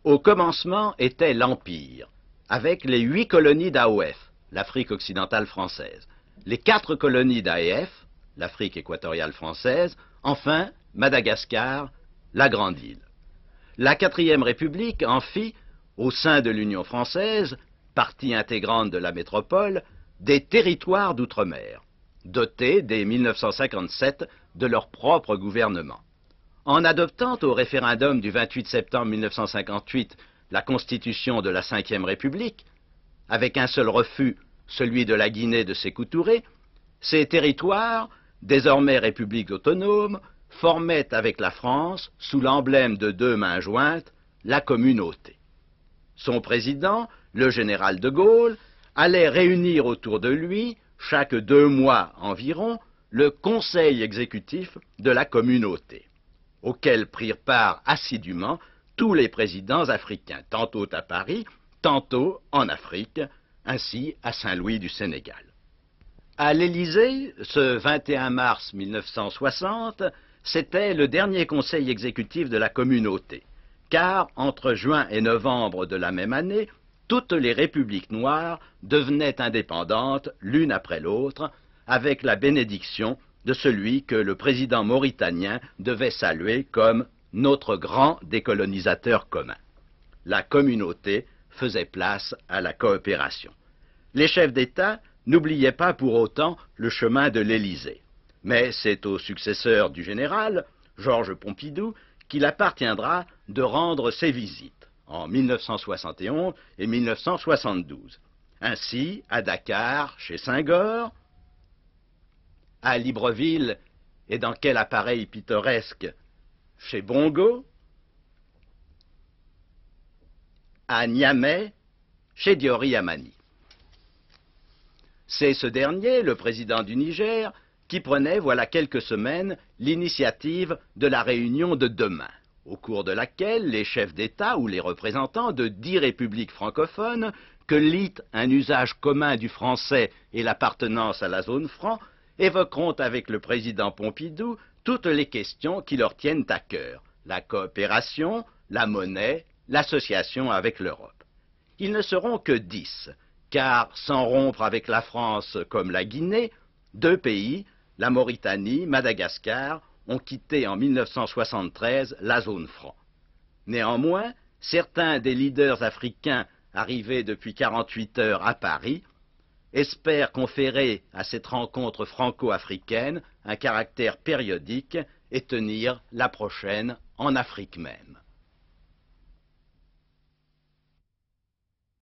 Au commencement était l'Empire, avec les 8 colonies d'AOF, l'Afrique occidentale française, les 4 colonies d'AEF, l'Afrique équatoriale française, enfin Madagascar, la Grande Île. La 4e République en fit, au sein de l'Union française, partie intégrante de la métropole, des territoires d'outre-mer, dotés dès 1957 de leur propre gouvernement. En adoptant au référendum du 28 septembre 1958 la constitution de la 5e République, avec un seul refus, celui de la Guinée de Sékou Touré, ces territoires, désormais républiques autonomes, formaient avec la France, sous l'emblème de 2 mains jointes, la communauté. Son président, le général de Gaulle, allait réunir autour de lui, chaque 2 mois environ, le conseil exécutif de la communauté, auquel prirent part assidûment tous les présidents africains, tantôt à Paris, tantôt en Afrique, ainsi à Saint-Louis du Sénégal. À l'Élysée, ce 21 mars 1960, c'était le dernier conseil exécutif de la communauté, car entre juin et novembre de la même année, toutes les républiques noires devenaient indépendantes l'une après l'autre, avec la bénédiction de celui que le président mauritanien devait saluer comme notre grand décolonisateur commun. La communauté faisait place à la coopération. Les chefs d'État n'oubliaient pas pour autant le chemin de l'Élysée. Mais c'est au successeur du général, Georges Pompidou, qu'il appartiendra de rendre ses visites en 1971 et 1972. Ainsi, à Dakar, chez Senghor, à Libreville, et dans quel appareil pittoresque, chez Bongo, à Niamey, chez Diori Amani. C'est ce dernier, le président du Niger, qui prenait, voilà quelques semaines, l'initiative de la réunion de demain, au cours de laquelle les chefs d'État ou les représentants de 10 républiques francophones, que lient un usage commun du français et l'appartenance à la zone franc, évoqueront avec le président Pompidou toutes les questions qui leur tiennent à cœur, la coopération, la monnaie, l'association avec l'Europe. Ils ne seront que 10, car sans rompre avec la France comme la Guinée, 2 pays, la Mauritanie, Madagascar, ont quitté en 1973 la zone franc. Néanmoins, certains des leaders africains arrivés depuis 48 heures à Paris espèrent conférer à cette rencontre franco-africaine un caractère périodique et tenir la prochaine en Afrique même.